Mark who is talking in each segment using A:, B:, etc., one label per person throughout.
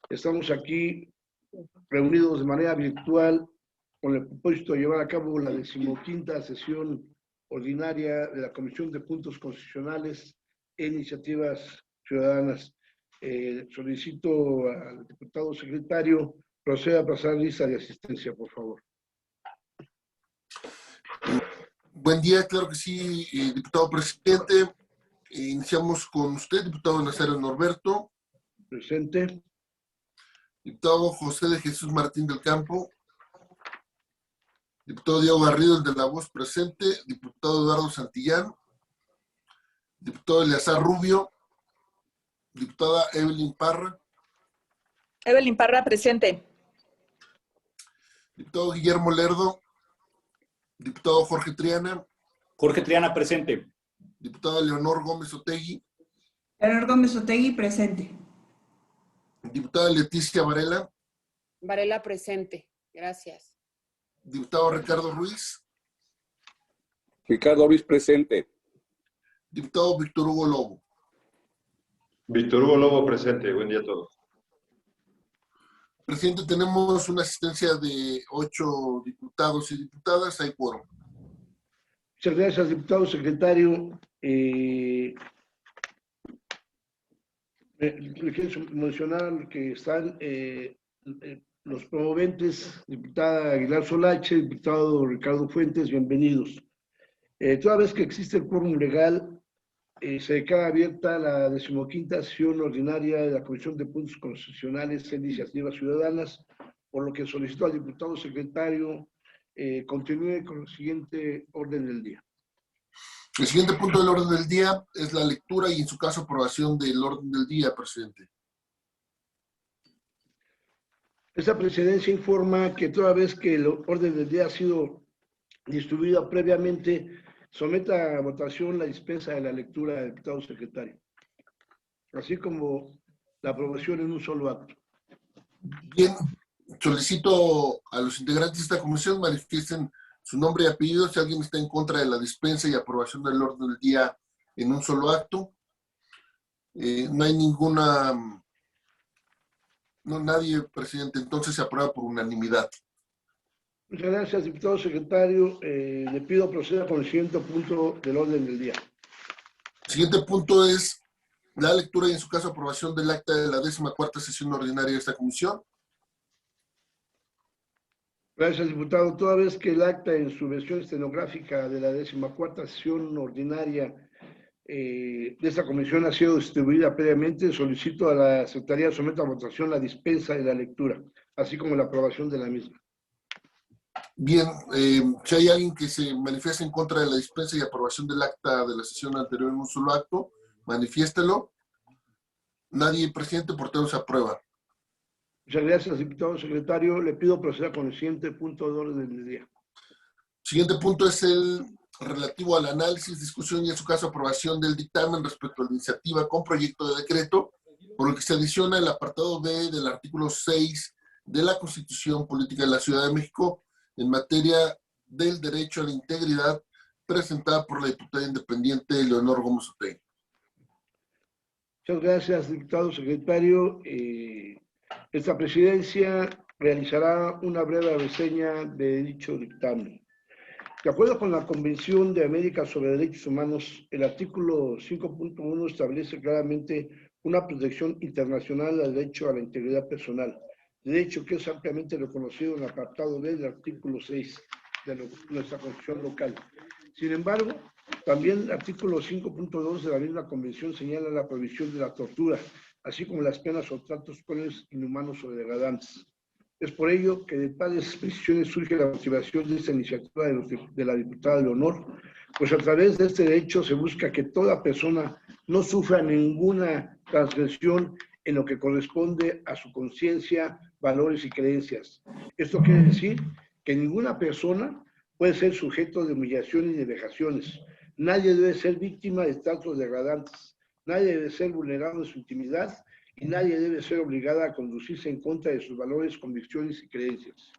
A: Estamos aquí reunidos de manera virtual con el propósito de llevar a cabo la 15ª sesión ordinaria de la Comisión de Puntos Constitucionales e Iniciativas Ciudadanas. Solicito al diputado secretario proceda a pasar lista de asistencia, por favor.
B: Buen día, claro que sí, diputado presidente. Iniciamos con usted, diputado Nazario Norberto.
A: Presente.
B: Diputado José de Jesús Martín del Campo. Diputado Diego Garrido, el de La Voz, presente. Diputado Eduardo Santillán. Diputado Eleazar Rubio. Diputada Evelyn Parra.
C: Evelyn Parra, presente.
B: Diputado Guillermo Lerdo. Diputado Jorge Triana.
D: Jorge Triana, presente.
B: Diputada Leonor Gómez Otegui.
E: Leonor Gómez Otegui, presente.
B: Diputada Leticia Varela.
F: Varela, presente. Gracias.
B: Diputado Ricardo Ruiz.
G: Ricardo Ruiz, presente.
B: Diputado Víctor Hugo Lobo.
H: Víctor Hugo Lobo, presente. Buen día a todos.
B: Presidente, tenemos una asistencia de 8 diputados y diputadas. Hay quórum.
A: Muchas gracias, diputado secretario. Le quiero mencionar que están los promoventes, diputada Aguilar Solache, diputado Ricardo Fuentes, bienvenidos. Toda vez que existe el quórum legal, se declara abierta la 15ª sesión ordinaria de la Comisión de Puntos Constitucionales e Iniciativas Ciudadanas, por lo que solicito al diputado secretario continúe con el siguiente orden del día.
B: El siguiente punto del orden del día es la lectura y, en su caso, aprobación del orden del día, presidente.
A: Esta presidencia informa que toda vez que el orden del día ha sido distribuido previamente, someta a votación la dispensa de la lectura del diputado secretario, así como la aprobación en un solo acto.
B: Bien, solicito a los integrantes de esta comisión manifiesten su nombre y apellido si alguien está en contra de la dispensa y aprobación del orden del día en un solo acto. No hay ninguna... No, nadie, presidente. Entonces se aprueba por unanimidad.
A: Muchas gracias, diputado secretario. Le pido proceda con el siguiente punto del orden del día.
B: El siguiente punto es la lectura y, en su caso, aprobación del acta de la 14ª sesión ordinaria de esta comisión.
A: Gracias, diputado. Toda vez que el acta en su versión estenográfica de la 14ª sesión ordinaria de esta comisión ha sido distribuida previamente, solicito a la Secretaría someta a votación la dispensa de la lectura, así como la aprobación de la misma.
B: Bien, si hay alguien que se manifieste en contra de la dispensa y aprobación del acta de la sesión anterior en un solo acto, manifiéstelo. Nadie, presidente, por tanto se aprueba.
A: Muchas gracias, diputado secretario. Le pido proceder con el siguiente punto de orden del día.
B: Siguiente punto es el relativo al análisis, discusión y, en su caso, aprobación del dictamen respecto a la iniciativa con proyecto de decreto, por lo que se adiciona el apartado B del artículo 6 de la Constitución Política de la Ciudad de México en materia del derecho a la integridad, presentada por la diputada independiente Leonor Gómez Otegui.
A: Muchas gracias, diputado secretario. Esta presidencia realizará una breve reseña de dicho dictamen. De acuerdo con la Convención de América sobre Derechos Humanos, el artículo 5.1 establece claramente una protección internacional al derecho a la integridad personal, derecho que es ampliamente reconocido en el apartado B del artículo 6 de nuestra Constitución local. Sin embargo, también el artículo 5.2 de la misma Convención señala la prohibición de la tortura, así como las penas o tratos crueles, inhumanos o degradantes. Es por ello que de tales precisiones surge la motivación de esta iniciativa de la diputada Leonor, pues a través de este derecho se busca que toda persona no sufra ninguna transgresión en lo que corresponde a su conciencia, valores y creencias. Esto quiere decir que ninguna persona puede ser sujeto de humillación y de vejaciones. Nadie debe ser víctima de tratos degradantes. Nadie debe ser vulnerado en su intimidad y nadie debe ser obligada a conducirse en contra de sus valores, convicciones y creencias.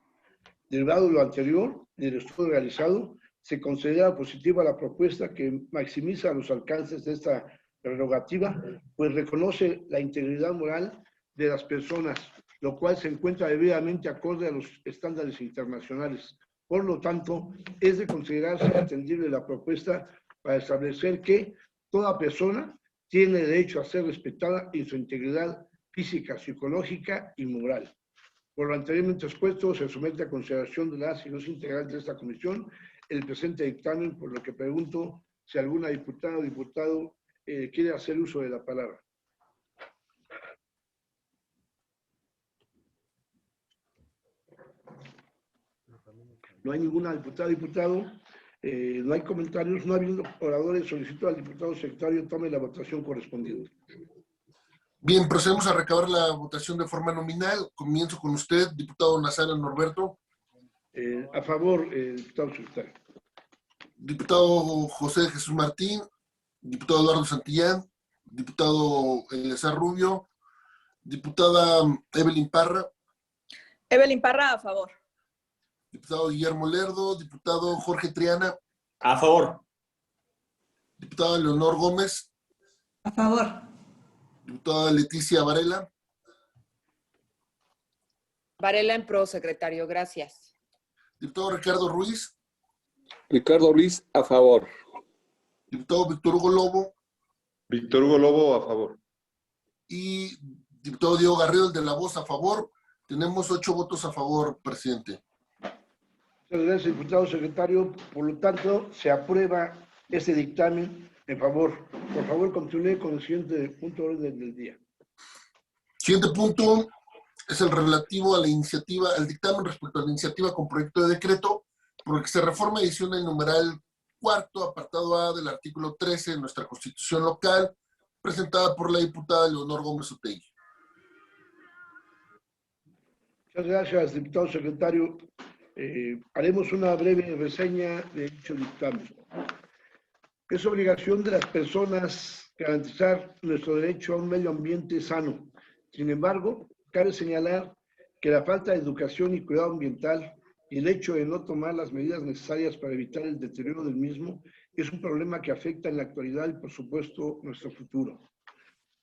A: Derivado de lo anterior, en el estudio realizado, se considera positiva la propuesta que maximiza los alcances de esta prerrogativa, pues reconoce la integridad moral de las personas, lo cual se encuentra debidamente acorde a los estándares internacionales. Por lo tanto, es de considerarse atendible la propuesta para establecer que toda persona tiene derecho a ser respetada en su integridad física, psicológica y moral. Por lo anteriormente expuesto, se somete a consideración de las y los integrantes de esta comisión el presente dictamen, por lo que pregunto si alguna diputada o diputado quiere hacer uso de la palabra. No hay ninguna diputada o diputado, no hay comentarios, no habiendo oradores, solicito al diputado secretario tome la votación correspondiente.
B: Bien, procedemos a recabar la votación de forma nominal. Comienzo con usted, diputado Nazario Norberto.
A: A favor, diputado secretario.
B: Diputado José Jesús Martín. Diputado Eduardo Santillán. Diputado Eleazar Rubio. Diputada Evelyn Parra.
C: Evelyn Parra, a favor.
B: Diputado Guillermo Lerdo. Diputado Jorge Triana.
D: A favor.
B: Diputada Leonor Gómez.
E: A favor.
B: Diputada Leticia Varela.
F: Varela en pro, secretario. Gracias.
B: Diputado Ricardo Ruiz.
G: Ricardo Ruiz, a favor.
B: Diputado Víctor Hugo Lobo.
H: Víctor Hugo Lobo, a favor.
B: Y diputado Diego Garrido, el de la voz, a favor. Tenemos 8 votos a favor, presidente.
A: Muchas gracias, diputado secretario. Por lo tanto, se aprueba este dictamen en favor. Por favor, continúe con el siguiente punto de orden del día.
B: Siguiente punto es el relativo a la iniciativa, al dictamen respecto a la iniciativa con proyecto de decreto por el que se reforma y adiciona el numeral 4, apartado A del artículo 13 de nuestra Constitución local, presentada por la diputada Leonor Gómez Otegui.
A: Muchas gracias, diputado secretario. Haremos una breve reseña de dicho dictamen. Es obligación de las personas garantizar nuestro derecho a un medio ambiente sano. Sin embargo, cabe señalar que la falta de educación y cuidado ambiental y el hecho de no tomar las medidas necesarias para evitar el deterioro del mismo es un problema que afecta en la actualidad y, por supuesto, nuestro futuro.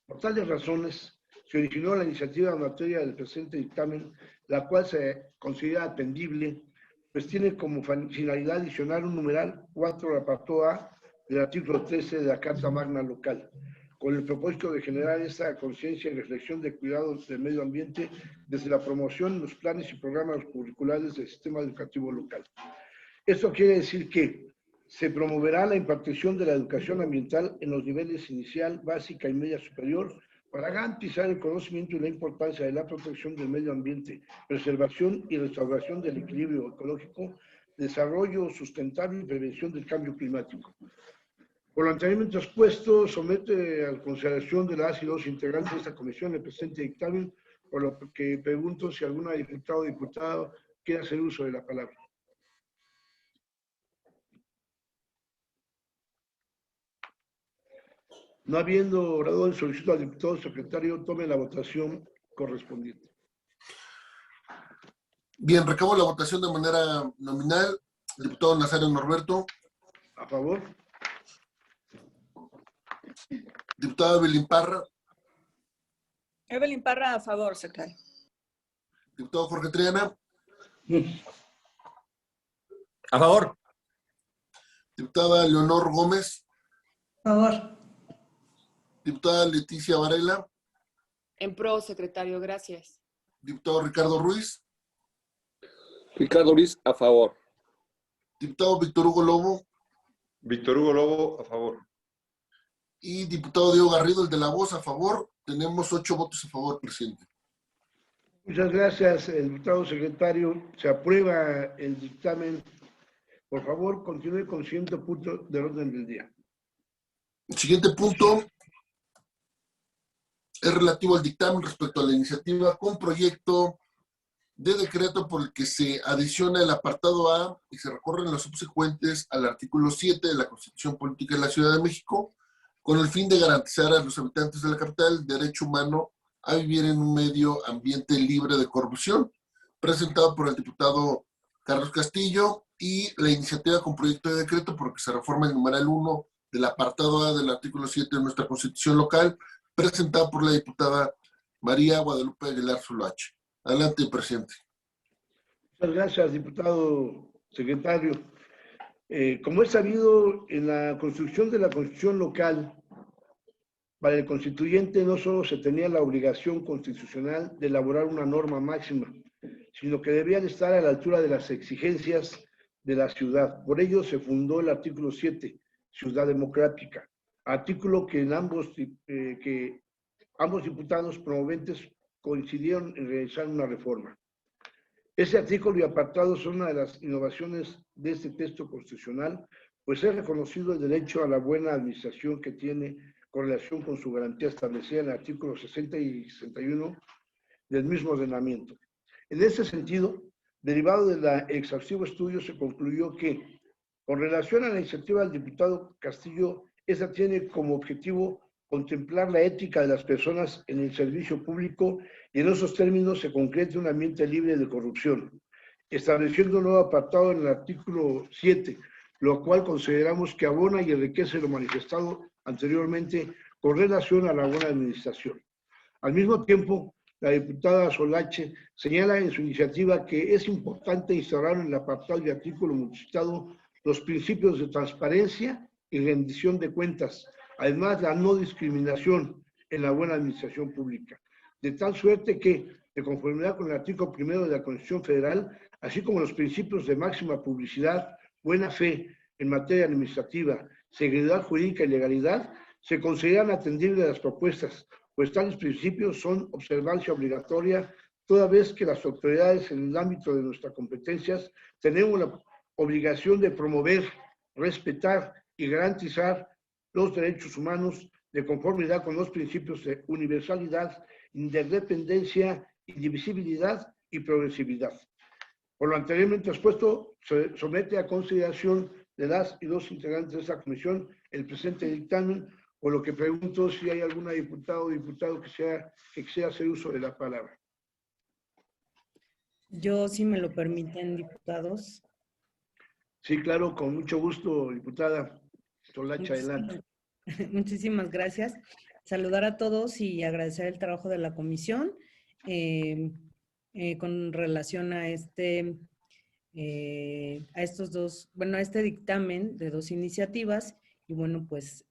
A: Por tales razones, se originó la iniciativa en materia del presente dictamen, la cual se considera atendible, pues tiene como finalidad adicionar un numeral 4 al apartado A del artículo 13 de la Carta Magna Local, con el propósito de generar esta conciencia y reflexión de cuidados del medio ambiente desde la promoción, los planes y programas curriculares del sistema educativo local. Esto quiere decir que se promoverá la impartición de la educación ambiental en los niveles inicial, básica y media superior para garantizar el conocimiento y la importancia de la protección del medio ambiente, preservación y restauración del equilibrio ecológico, desarrollo sustentable y prevención del cambio climático. Por lo anteriormente expuesto, somete a consideración de las y los integrantes de esta comisión el presente dictamen, por lo que pregunto si alguna diputada o diputado quiere hacer uso de la palabra. No habiendo orador, solicito al diputado secretario tome la votación correspondiente.
B: Bien, recabo la votación de manera nominal. Diputado Nazario Norberto.
A: A favor.
B: Diputada Evelyn Parra.
C: Evelyn Parra, a favor, secretario.
B: Diputado Jorge Triana.
D: A favor.
B: Diputada Leonor Gómez.
E: A favor.
B: Diputada Leticia Varela.
F: En pro, secretario. Gracias.
B: Diputado Ricardo Ruiz.
G: Ricardo Ruiz, a favor.
B: Diputado Víctor Hugo Lobo.
H: Víctor Hugo Lobo, a favor.
B: Y diputado Diego Garrido, el de la voz, a favor. Tenemos 8 votos a favor, presidente.
A: Muchas gracias, diputado secretario. Se aprueba el dictamen. Por favor, continúe con el siguiente punto del orden del día.
B: El siguiente punto es relativo al dictamen respecto a la iniciativa con proyecto de decreto por el que se adiciona el apartado A y se recorren los subsecuentes al artículo 7 de la Constitución Política de la Ciudad de México, con el fin de garantizar a los habitantes de la capital el derecho humano a vivir en un medio ambiente libre de corrupción, presentado por el diputado Carlos Castillo, y la iniciativa con proyecto de decreto por el que se reforma el numeral 1 del apartado A del artículo 7 de nuestra Constitución local, presentada por la diputada María Guadalupe Aguilar Zulache. Adelante, presidente.
A: Muchas gracias, diputado secretario. Como es sabido, en la construcción de la Constitución local, para el constituyente no solo se tenía la obligación constitucional de elaborar una norma máxima, sino que debían estar a la altura de las exigencias de la ciudad. Por ello se fundó el artículo 7, Ciudad Democrática, artículo que ambos diputados promoventes coincidieron en realizar una reforma. Ese artículo y apartado son una de las innovaciones de este texto constitucional, pues es reconocido el derecho a la buena administración que tiene con relación con su garantía establecida en el artículo 60 y 61 del mismo ordenamiento. En ese sentido, derivado del exhaustivo estudio, se concluyó que, con relación a la iniciativa del diputado Castillo, esa tiene como objetivo contemplar la ética de las personas en el servicio público y en esos términos se concrete un ambiente libre de corrupción, estableciendo un nuevo apartado en el artículo 7, lo cual consideramos que abona y enriquece lo manifestado anteriormente con relación a la buena administración. Al mismo tiempo, la diputada Zulache señala en su iniciativa que es importante instaurar en el apartado y artículo multicitado los principios de transparencia y rendición de cuentas, además la no discriminación en la buena administración pública, de tal suerte que, de conformidad con el artículo 1 de la Constitución Federal, así como los principios de máxima publicidad, buena fe en materia administrativa, seguridad jurídica y legalidad, se consideran atendibles las propuestas, pues tales principios son observancia obligatoria, toda vez que las autoridades en el ámbito de nuestras competencias tenemos la obligación de promover, respetar y garantizar los derechos humanos de conformidad con los principios de universalidad, interdependencia, indivisibilidad y progresividad. Por lo anteriormente expuesto, se somete a consideración de las y los integrantes de esta comisión el presente dictamen, por lo que pregunto si hay alguna diputado o diputado que quisiera hacer uso de la palabra.
E: Yo, si me lo permiten, diputados.
A: Sí, claro, con mucho gusto, diputada Zulache, adelante.
E: Muchísimas gracias. Saludar a todos y agradecer el trabajo de la comisión con relación a este dictamen de dos iniciativas y bueno, pues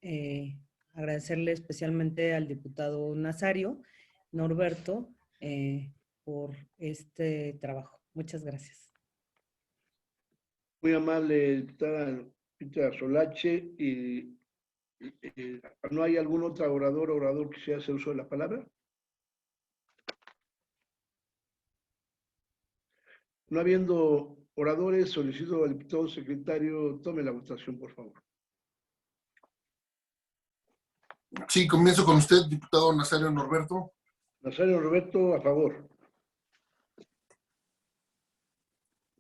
E: agradecerle especialmente al diputado Nazario Norberto por este trabajo. Muchas gracias.
A: Muy amable, diputada Zulache. Y ¿no hay algún otro orador que quisiera hacer uso de la palabra? No habiendo oradores, solicito al diputado secretario tome la votación, por favor.
B: Sí, comienzo con usted, diputado Nazario Norberto.
A: Nazario Norberto, a favor.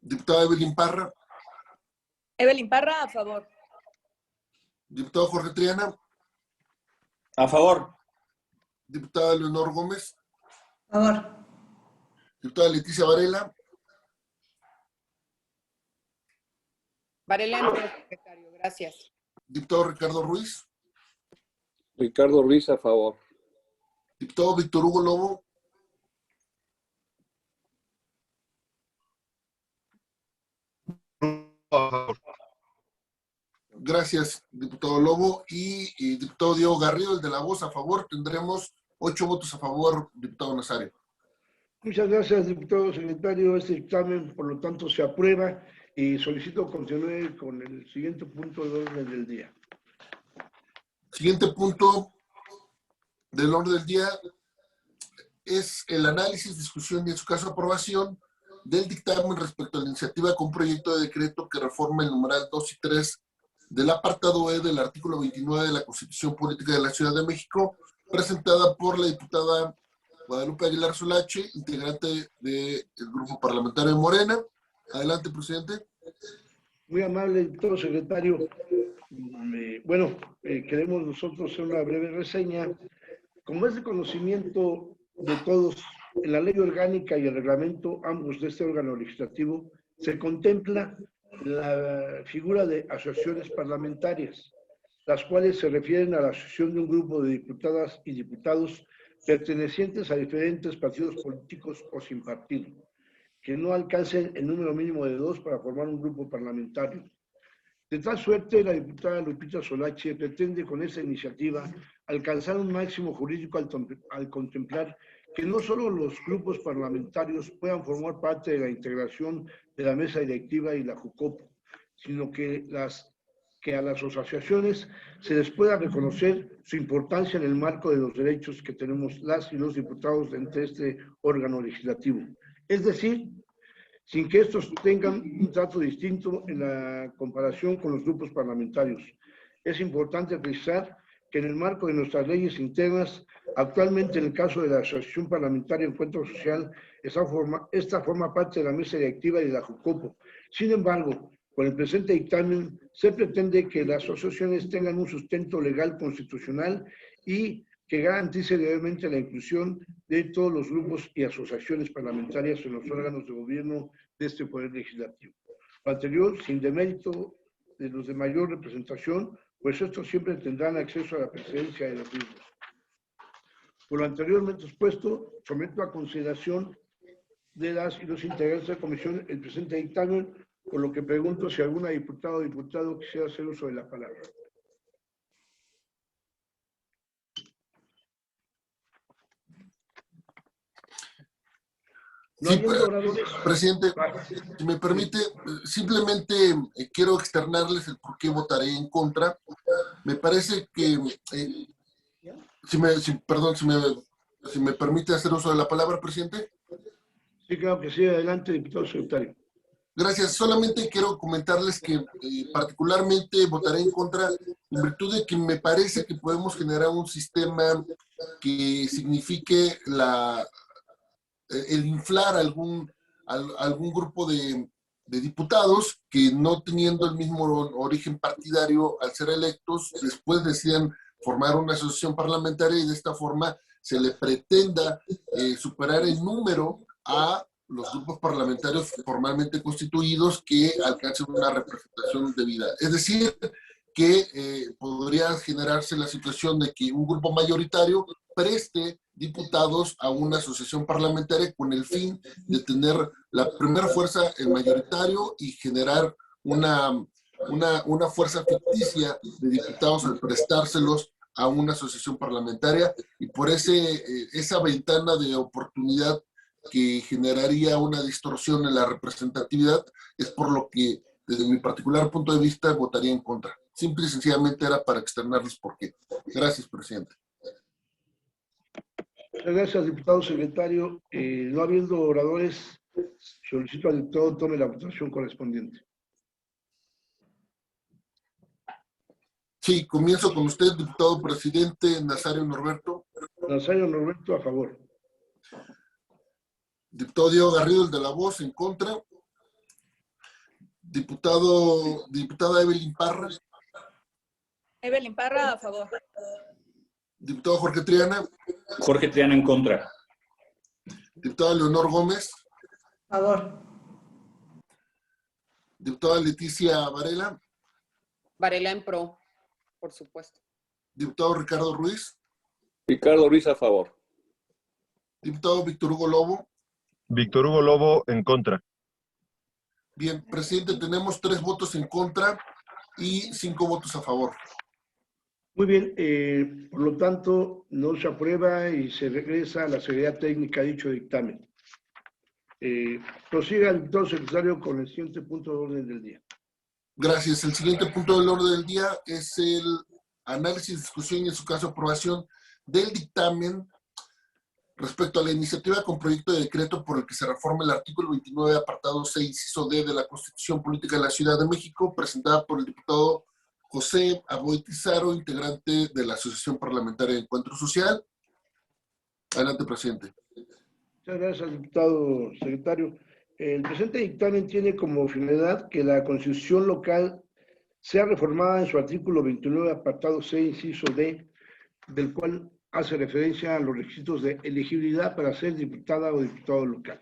B: Diputada Evelyn Parra.
C: Evelyn Parra, a favor.
B: Diputado Jorge Triana.
D: A favor.
B: Diputada Leonor Gómez.
E: A favor.
B: Diputada Leticia Varela.
F: Varela en pro, secretario. Gracias.
B: Diputado Ricardo Ruiz.
G: Ricardo Ruiz, a favor.
B: Diputado Víctor Hugo Lobo. Gracias, diputado Lobo. Y diputado Diego Garrido, el de La Voz, a favor. Tendremos 8 votos a favor, diputado Nazario.
A: Muchas gracias, diputado secretario. Este dictamen, por lo tanto, se aprueba y solicito continúe con el siguiente punto del orden del día.
B: Siguiente punto del orden del día es el análisis, discusión y, en su caso, aprobación del dictamen respecto a la iniciativa con proyecto de decreto que reforma el numeral 2 y 3 del apartado E del artículo 29 de la Constitución Política de la Ciudad de México, presentada por la diputada Guadalupe Aguilar Zulache, integrante del Grupo Parlamentario de Morena. Adelante, presidente.
A: Muy amable, diputado secretario. Bueno, queremos nosotros hacer una breve reseña. Como es de conocimiento de todos, en la ley orgánica y el reglamento, ambos de este órgano legislativo, se contempla la figura de asociaciones parlamentarias, las cuales se refieren a la asociación de un grupo de diputadas y diputados pertenecientes a diferentes partidos políticos o sin partido, que no alcancen el número mínimo de 2 para formar un grupo parlamentario. De tal suerte, la diputada Lupita Solache pretende con esta iniciativa alcanzar un máximo jurídico al contemplar que no solo los grupos parlamentarios puedan formar parte de la integración de la mesa directiva y la JUCOPO, sino que a las asociaciones se les pueda reconocer su importancia en el marco de los derechos que tenemos las y los diputados dentro de este órgano legislativo. Es decir, sin que estos tengan un trato distinto en la comparación con los grupos parlamentarios. Es importante precisar que en el marco de nuestras leyes internas, actualmente en el caso de la Asociación Parlamentaria Encuentro Social, esta forma parte de la mesa directiva y de la JUCOPO. Sin embargo, con el presente dictamen se pretende que las asociaciones tengan un sustento legal constitucional y que garantice legalmente la inclusión de todos los grupos y asociaciones parlamentarias en los órganos de gobierno de este Poder Legislativo. Lo anterior, sin demérito de los de mayor representación, pues estos siempre tendrán acceso a la presidencia de los mismos. Por lo anteriormente expuesto, someto a consideración de las y los integrantes de la comisión el presente dictamen, por lo que pregunto si alguna diputada o diputado quisiera hacer uso de la palabra. No
B: Sí,
A: habiendo oradores,
B: presidente, si me permite, simplemente quiero externarles el por qué votaré en contra. Me parece que, si me permite hacer uso de la palabra, presidente.
A: sí, claro que sí. Adelante, diputado secretario.
B: Gracias. Solamente quiero comentarles que particularmente votaré en contra en virtud de que me parece que podemos generar un sistema que signifique el inflar algún grupo de diputados que, no teniendo el mismo origen partidario al ser electos, después decidan formar una asociación parlamentaria y de esta forma se le pretenda superar en número a los grupos parlamentarios formalmente constituidos que alcancen una representación debida. Es decir, que podría generarse la situación de que un grupo mayoritario preste diputados a una asociación parlamentaria con el fin de tener la primera fuerza en mayoritario y generar una fuerza ficticia de diputados al prestárselos a una asociación parlamentaria, y por esa ventana de oportunidad que generaría una distorsión en la representatividad, es por lo que, desde mi particular punto de vista, votaría en contra. Simple y sencillamente era para externarles por qué. Gracias, presidente.
A: Muchas gracias, diputado secretario. No habiendo oradores, solicito al diputado tome la votación correspondiente.
B: Sí, comienzo con usted, diputado presidente Nazario Norberto.
A: Nazario Norberto, a favor.
B: Diputado Diego Garrido, el de la voz, en contra. Diputada Evelyn Parra.
C: Evelyn Parra, a favor.
B: Diputado Jorge Triana.
D: Jorge Triana en contra.
B: Diputada Leonor Gómez.
F: Favor.
B: Diputada Leticia Varela.
F: Varela en pro, por supuesto.
B: Diputado Ricardo Ruiz.
G: Ricardo Ruiz, a favor.
B: Diputado Víctor Hugo Lobo.
H: Víctor Hugo Lobo, en contra.
B: Bien, presidente, tenemos 3 votos en contra y 5 votos a favor.
A: Muy bien, por lo tanto, no se aprueba y se regresa a la Secretaría Técnica dicho dictamen. Prosiga el diputado secretario con el siguiente punto de orden del día.
B: Gracias. El siguiente punto del orden del día es el análisis, discusión y, en su caso, aprobación del dictamen respecto a la iniciativa con proyecto de decreto por el que se reforma el artículo 29, apartado 6, inciso D de la Constitución Política de la Ciudad de México, presentada por el diputado José Aboy Tizaro, integrante de la Asociación Parlamentaria de Encuentro Social. Adelante, presidente.
A: Muchas gracias, diputado secretario. El presente dictamen tiene como finalidad que la Constitución local sea reformada en su artículo 29, apartado 6, inciso D, del cual hace referencia a los requisitos de elegibilidad para ser diputada o diputado local.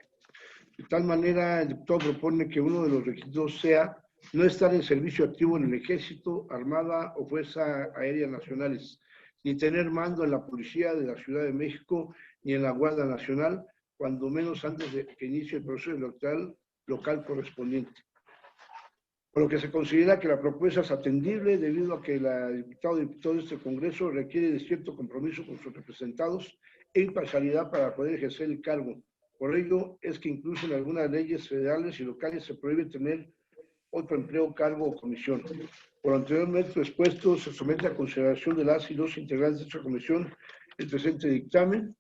A: De tal manera, el diputado propone que uno de los requisitos sea no estar en servicio activo en el Ejército, Armada o Fuerza Aérea Nacionales, ni tener mando en la Policía de la Ciudad de México ni en la Guardia Nacional, cuando menos antes de que inicie el proceso electoral local correspondiente. Por lo que se considera que la propuesta es atendible debido a que la diputada o diputado de este Congreso requiere de cierto compromiso con sus representados e imparcialidad para poder ejercer el cargo. Por ello es que incluso en algunas leyes federales y locales se prohíbe tener otro empleo, cargo o comisión. Por lo anteriormente expuesto, se somete a consideración de las y los integrantes de esta comisión el presente dictamen.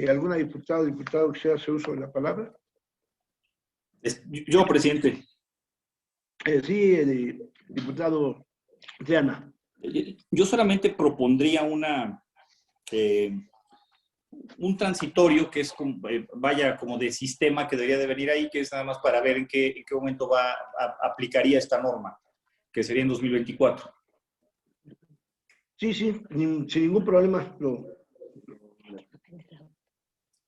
A: ¿Alguna diputada o diputado quisiera hacer uso de la palabra?
D: Yo, presidente.
A: Sí, diputado Triana.
D: Yo solamente propondría un transitorio que es vaya como de sistema que debería de venir ahí, que es nada más para ver en qué momento aplicaría esta norma, que sería en 2024.
A: Sí, sin ningún problema.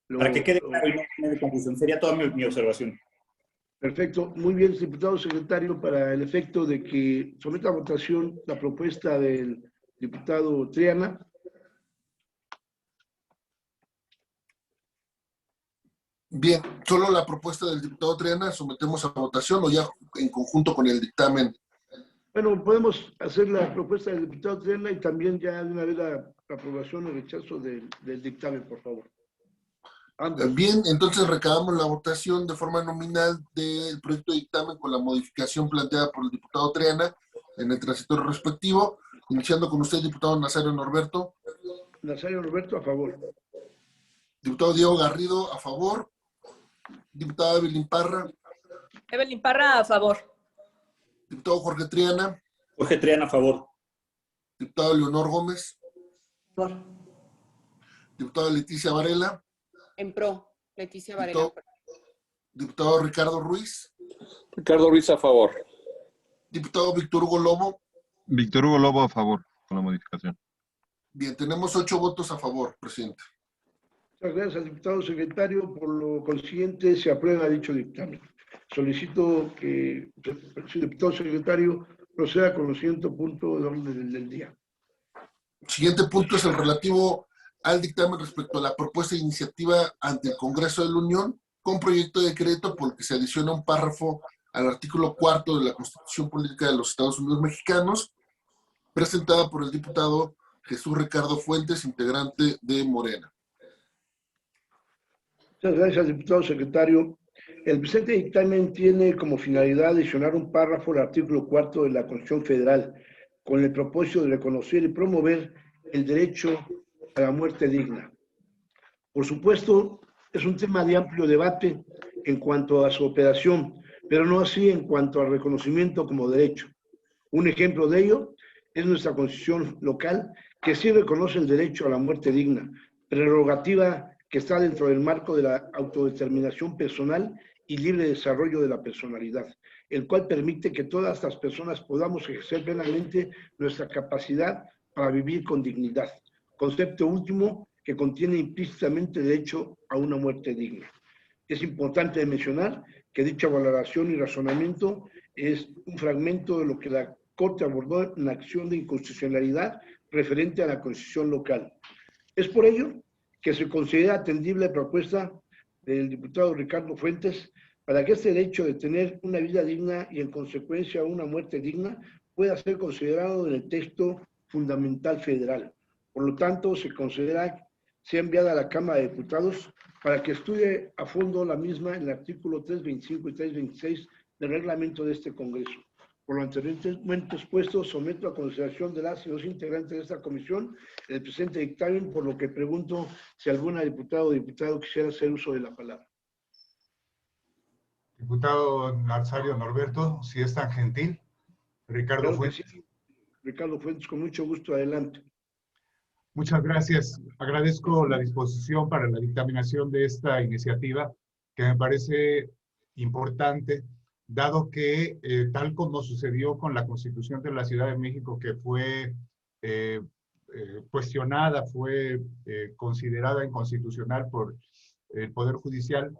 D: Para que quede claro y no haya confusión, sería toda mi observación.
A: Perfecto. Muy bien, diputado secretario, para el efecto de que someta a votación la propuesta del diputado Triana.
B: Bien, solo la propuesta del diputado Triana sometemos a votación o ya en conjunto con el dictamen.
A: Bueno, podemos hacer la propuesta del diputado Triana y también ya de una vez la aprobación o rechazo del dictamen, por favor. Ambos.
B: Bien, entonces recabamos la votación de forma nominal del proyecto de dictamen con la modificación planteada por el diputado Triana en el transitorio respectivo. Iniciando con usted, diputado Nazario Norberto.
A: Nazario Norberto, a favor.
B: Diputado Diego Garrido, a favor. Diputada Evelyn Parra.
C: Evelyn Parra, a favor.
B: Diputado Jorge Triana.
D: Jorge Triana, a favor.
B: Diputado Leonor Gómez.
E: Por.
B: Diputada Leticia Varela.
F: En pro. Leticia Varela.
B: Diputado Ricardo Ruiz.
G: Ricardo Ruiz, a favor.
B: Diputado Víctor Hugo Lobo.
H: Víctor Hugo Lobo a favor con la modificación.
B: Bien, tenemos 8 votos a favor, presidente.
A: Muchas gracias al diputado secretario. Por lo consiguiente, se aprueba dicho dictamen. Solicito que el diputado secretario proceda con los siguientes puntos de orden del día.
B: Siguiente punto es el relativo al dictamen respecto a la propuesta de iniciativa ante el Congreso de la Unión con proyecto de decreto por el que se adiciona un párrafo al artículo 4 de la Constitución Política de los Estados Unidos Mexicanos, presentada por el diputado Jesús Ricardo Fuentes, integrante de Morena.
A: Muchas gracias, diputado secretario. El presente dictamen tiene como finalidad adicionar un párrafo al artículo 4 de la Constitución Federal, con el propósito de reconocer y promover el derecho a la muerte digna. Por supuesto, es un tema de amplio debate en cuanto a su operación, pero no así en cuanto al reconocimiento como derecho. Un ejemplo de ello es nuestra Constitución local, que sí reconoce el derecho a la muerte digna, prerrogativa que está dentro del marco de la autodeterminación personal y libre desarrollo de la personalidad, el cual permite que todas las personas podamos ejercer plenamente nuestra capacidad para vivir con dignidad. Concepto último que contiene implícitamente derecho a una muerte digna. Es importante mencionar que dicha valoración y razonamiento es un fragmento de lo que la Corte abordó en la acción de inconstitucionalidad referente a la Constitución local. Es por ello que se considera atendible la propuesta del diputado Ricardo Fuentes para que este derecho de tener una vida digna y en consecuencia una muerte digna pueda ser considerado en el texto fundamental federal. Por lo tanto, se considera sea enviada a la Cámara de Diputados para que estudie a fondo la misma en el artículo 325 y 326 del reglamento de este Congreso. Por lo anteriormente expuesto, someto a consideración de las y los integrantes de esta comisión el presente dictamen, por lo que pregunto si alguna diputada o diputado quisiera hacer uso de la palabra.
I: Diputado Nazario Norberto, si es tan gentil. Ricardo
A: Claro que
I: Fuentes.
A: sí. Ricardo Fuentes, con mucho gusto, adelante.
I: Muchas gracias. Agradezco la disposición para la dictaminación de esta iniciativa, que me parece importante, dado que, tal como sucedió con la Constitución de la Ciudad de México, que fue cuestionada, fue considerada inconstitucional por el Poder Judicial,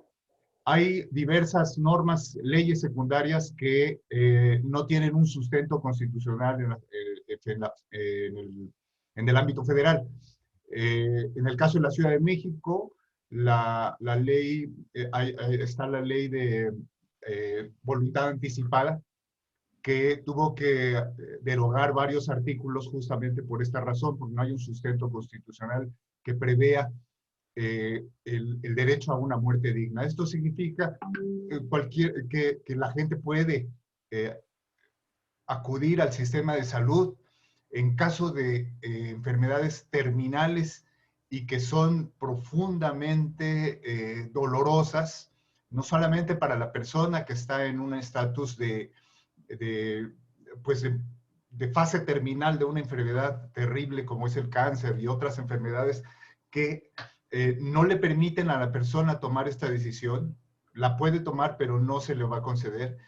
I: hay diversas normas, leyes secundarias que no tienen un sustento constitucional en en el ámbito federal. En el caso de la Ciudad de México, la ley, está la ley de voluntad anticipada, que tuvo que derogar varios artículos justamente por esta razón, porque no hay un sustento constitucional que prevea el derecho a una muerte digna. Esto significa que la gente puede acudir al sistema de salud en caso de enfermedades terminales y que son profundamente dolorosas, no solamente para la persona que está en un estatus de fase terminal de una enfermedad terrible como es el cáncer y otras enfermedades que no le permiten a la persona tomar esta decisión. La puede tomar, pero no se le va a conceder.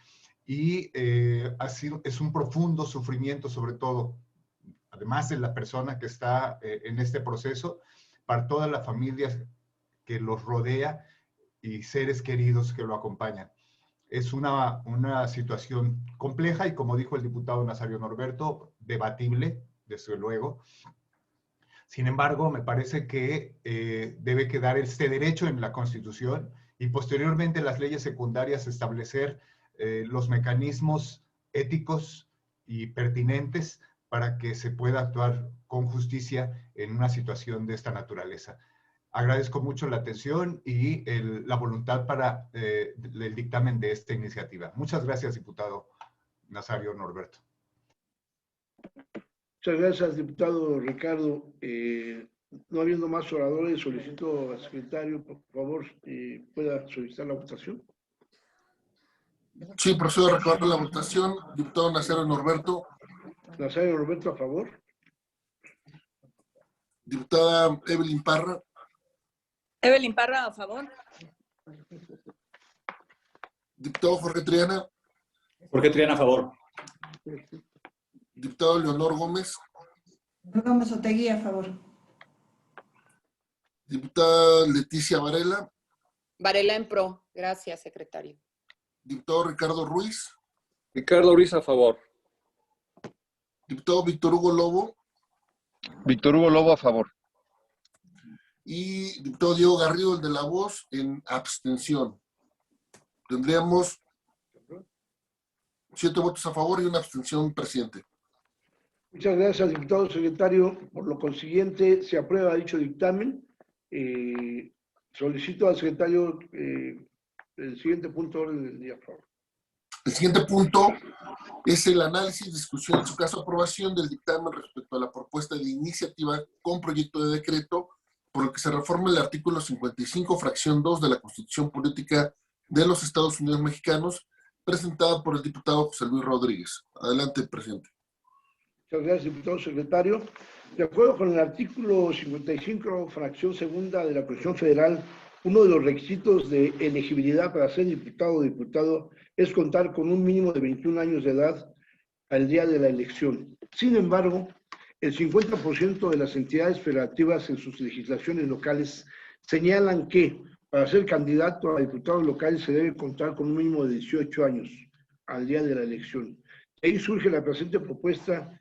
I: Y es un profundo sufrimiento, sobre todo, además de la persona que está en este proceso, para toda la familia que los rodea y seres queridos que lo acompañan. Es una situación compleja y, como dijo el diputado Nazario Norberto, debatible, desde luego. Sin embargo, me parece que debe quedar este derecho en la Constitución y posteriormente las leyes secundarias establecer los mecanismos éticos y pertinentes para que se pueda actuar con justicia en una situación de esta naturaleza. Agradezco mucho la atención y la voluntad para el dictamen de esta iniciativa. Muchas gracias, diputado Nazario Norberto.
A: Muchas gracias, diputado Ricardo. No habiendo más oradores, solicito al secretario, por favor, pueda solicitar la votación.
B: Sí, procedo a recabar la votación. Diputado Nazario Norberto.
A: Nazario Norberto, a favor.
B: Diputada Evelyn Parra.
C: Evelyn Parra, a favor.
B: Diputado Jorge Triana.
D: Jorge Triana, a favor.
B: Diputado Leonor Gómez.
J: Gómez Otegui, a favor.
B: Diputada Leticia Varela.
F: Varela en pro. Gracias, secretario.
B: Diputado Ricardo Ruiz.
G: Ricardo Ruiz, a favor.
B: Diputado Víctor Hugo Lobo.
H: Víctor Hugo Lobo, a favor.
B: Y diputado Diego Garrido, el de la voz, en abstención. Tendríamos 7 votos a favor y una abstención, presidente.
A: Muchas gracias, diputado secretario. Por lo consiguiente, se aprueba dicho dictamen. Solicito al secretario el siguiente punto de orden del día, por favor.
B: El siguiente punto es el análisis, discusión, en su caso aprobación del dictamen respecto a la propuesta de iniciativa con proyecto de decreto por el que se reforma el artículo 55, fracción 2 de la Constitución Política de los Estados Unidos Mexicanos, presentada por el diputado José Luis Rodríguez. Adelante, presidente.
A: Muchas gracias, diputado secretario. De acuerdo con el artículo 55, fracción segunda de la Constitución Federal, uno de los requisitos de elegibilidad para ser diputado o diputado es contar con un mínimo de 21 años de edad al día de la elección. Sin embargo, el 50% de las entidades federativas en sus legislaciones locales señalan que para ser candidato a diputados locales se debe contar con un mínimo de 18 años al día de la elección. De ahí surge la presente propuesta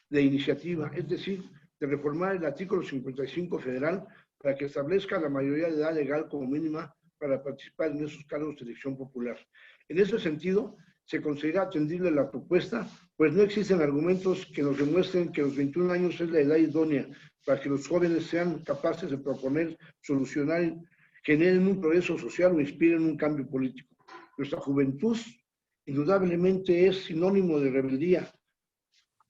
A: de iniciativa, es decir, de reformar el artículo 55 federal para que establezca la mayoría de edad legal como mínima para participar en esos cargos de elección popular. En ese sentido, se considera atendible la propuesta, pues no existen argumentos que nos demuestren que los 21 años es la edad idónea para que los jóvenes sean capaces de proponer, solucionar, generen un progreso social o inspiren un cambio político. Nuestra juventud indudablemente es sinónimo de rebeldía,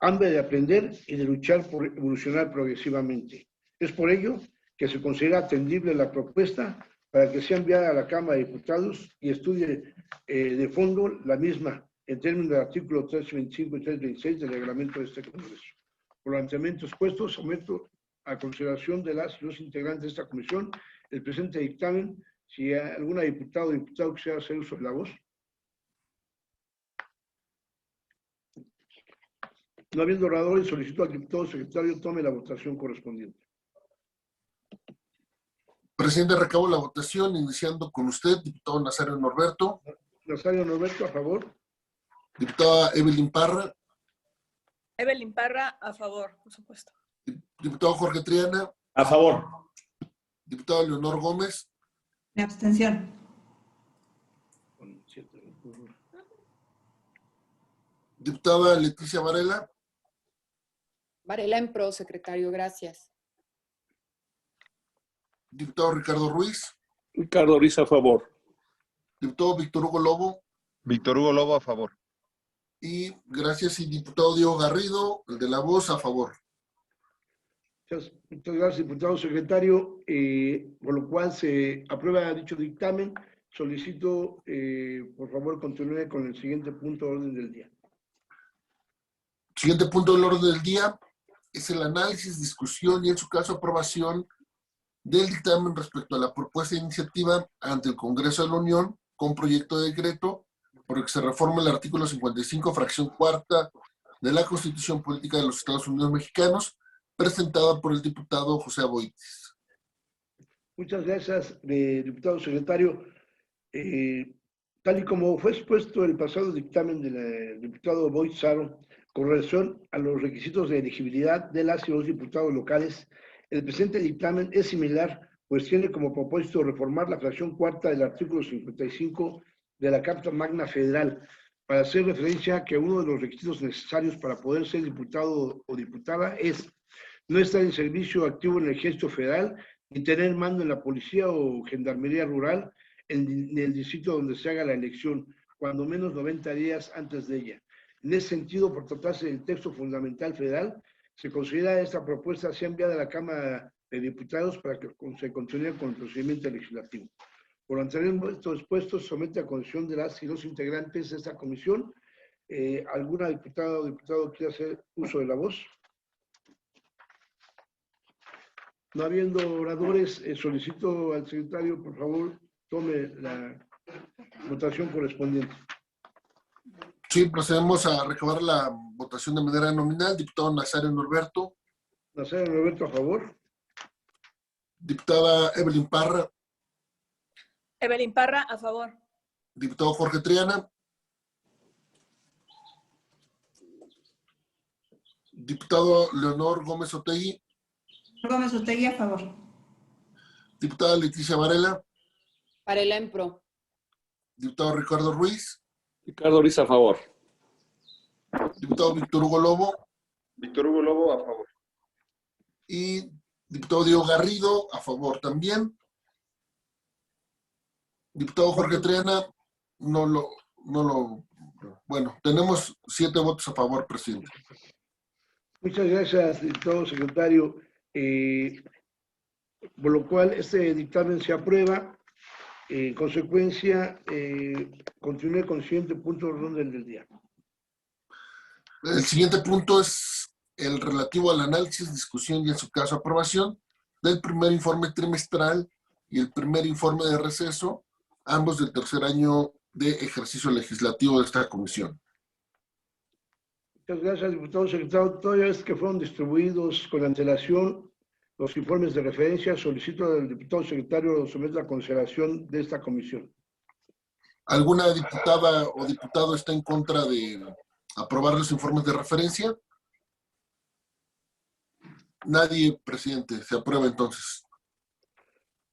A: hambre de aprender y de luchar por evolucionar progresivamente. Es por ello que se considera atendible la propuesta para que sea enviada a la Cámara de Diputados y estudie de fondo la misma en términos del artículo 325 y 326 del reglamento de este Congreso. Por lo anteriormente expuesto, someto a consideración de las y los integrantes de esta comisión el presente dictamen. Si alguna diputada o diputado quisiera hacer uso de la voz. No habiendo oradores, solicito al diputado secretario tome la votación correspondiente.
B: Presidente, recabo la votación, iniciando con usted, diputado Nazario Norberto.
A: Nazario Norberto, a favor.
B: Diputada Evelyn Parra.
C: Evelyn Parra, a favor, por supuesto.
B: Diputado Jorge Triana.
D: A favor.
B: Diputado Leonor Gómez.
J: Mi abstención.
B: Diputada Leticia Varela.
F: Varela en pro, secretario, gracias.
B: Diputado Ricardo Ruiz.
G: Ricardo Ruiz a favor.
B: Diputado Víctor Hugo Lobo.
H: Víctor Hugo Lobo, a favor.
B: Y gracias. Y diputado Diego Garrido, el de La Voz, a favor.
A: Muchas gracias, diputado secretario. Por lo cual se aprueba dicho dictamen. Solicito, por favor, continúe con el siguiente punto de orden del día.
B: Siguiente punto del orden del día es el análisis, discusión y, en su caso, aprobación del dictamen respecto a la propuesta de iniciativa ante el Congreso de la Unión con proyecto de decreto por el que se reforma el artículo 55, fracción cuarta de la Constitución Política de los Estados Unidos Mexicanos, presentada por el diputado José Aboitiz.
A: Muchas gracias, diputado secretario. Tal y como fue expuesto el pasado dictamen del diputado Boyd Saro, con relación a los requisitos de elegibilidad de las y los diputados locales, el presente dictamen es similar, pues tiene como propósito reformar la fracción cuarta del artículo 55 de la Carta Magna Federal, para hacer referencia a que uno de los requisitos necesarios para poder ser diputado o diputada es no estar en servicio activo en el Ejército Federal, ni tener mando en la Policía o Gendarmería Rural en el distrito donde se haga la elección, cuando menos 90 días antes de ella. En ese sentido, por tratarse del texto fundamental federal, se considera esta propuesta sea enviada a la Cámara de Diputados para que se continúe con el procedimiento legislativo. Por lo anterior expuesto, se somete a condición de las y los integrantes de esta comisión. ¿Alguna diputada o diputado quiere hacer uso de la voz? No habiendo oradores, solicito al secretario, por favor, tome la votación correspondiente.
B: Sí, procedemos a recabar la votación de manera nominal. Diputado Nazario Norberto.
A: Nazario Norberto, a favor.
B: Diputada Evelyn Parra.
C: Evelyn Parra, a favor.
B: Diputado Jorge Triana. Diputado Leonor Gómez Otegui.
J: Gómez Otegui, a favor.
B: Diputada Leticia Varela.
F: Varela en pro.
B: Diputado Ricardo Ruiz.
G: Ricardo Ruiz a favor.
B: Diputado Víctor Hugo Lobo.
H: Víctor Hugo Lobo, a favor.
B: Y diputado Diego Garrido, a favor también. Diputado Jorge Triana, bueno, tenemos 7 votos a favor, presidente.
A: Muchas gracias, diputado secretario. Por lo cual, este dictamen se aprueba. En consecuencia, continúe con el siguiente punto de orden del día.
B: El siguiente punto es el relativo al análisis, discusión y, en su caso, aprobación del primer informe trimestral y el primer informe de receso, ambos del tercer año de ejercicio legislativo de esta comisión.
A: Muchas gracias, diputado secretario. Toda vez que fueron distribuidos con antelación los informes de referencia, solicito al diputado secretario someter a consideración de esta comisión.
B: ¿Alguna diputada o diputado está en contra de aprobar los informes de referencia? Nadie, presidente. Se aprueba entonces.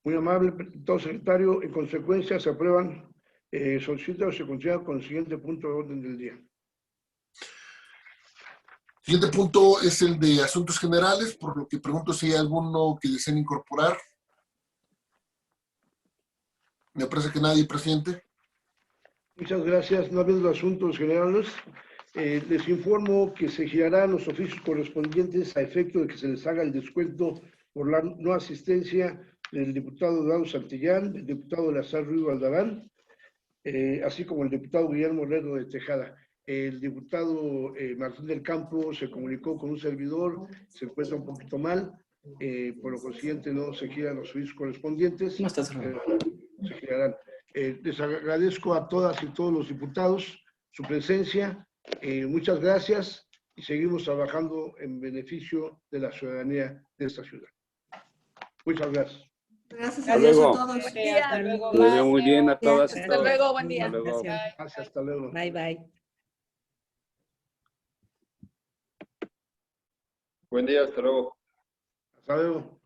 A: Muy amable, diputado secretario. En consecuencia, se aprueban. Solicito que se considere con el siguiente punto de orden del día.
B: Siguiente punto es el de asuntos generales, por lo que pregunto si hay alguno que deseen incorporar. Me parece que nadie, presidente.
A: Muchas gracias. No habiendo asuntos generales, les informo que se girarán los oficios correspondientes a efecto de que se les haga el descuento por la no asistencia del diputado Eduardo Santillán, del diputado Lazar Ruiz Aldarán, así como el diputado Guillermo Lerdo de Tejada. El diputado Martín del Campo se comunicó con un servidor, se encuentra un poquito mal, por lo consiguiente no se giran los oficios correspondientes.
D: No está cerrado.
A: Se girarán. Les agradezco a todas y todos los diputados su presencia. Muchas gracias y seguimos trabajando en beneficio de la ciudadanía de esta ciudad. Muchas gracias.
J: Gracias
G: Hasta
J: a Dios a
G: luego.
J: todos.
C: Buen día.
F: Hasta luego.
G: Que les vaya muy bien a todas y
C: Hasta
G: todos.
C: luego, buen día.
G: Hasta luego.
E: Gracias.
A: Gracias, hasta luego.
E: Bye, bye.
H: Buen día, hasta luego.
A: Hasta luego.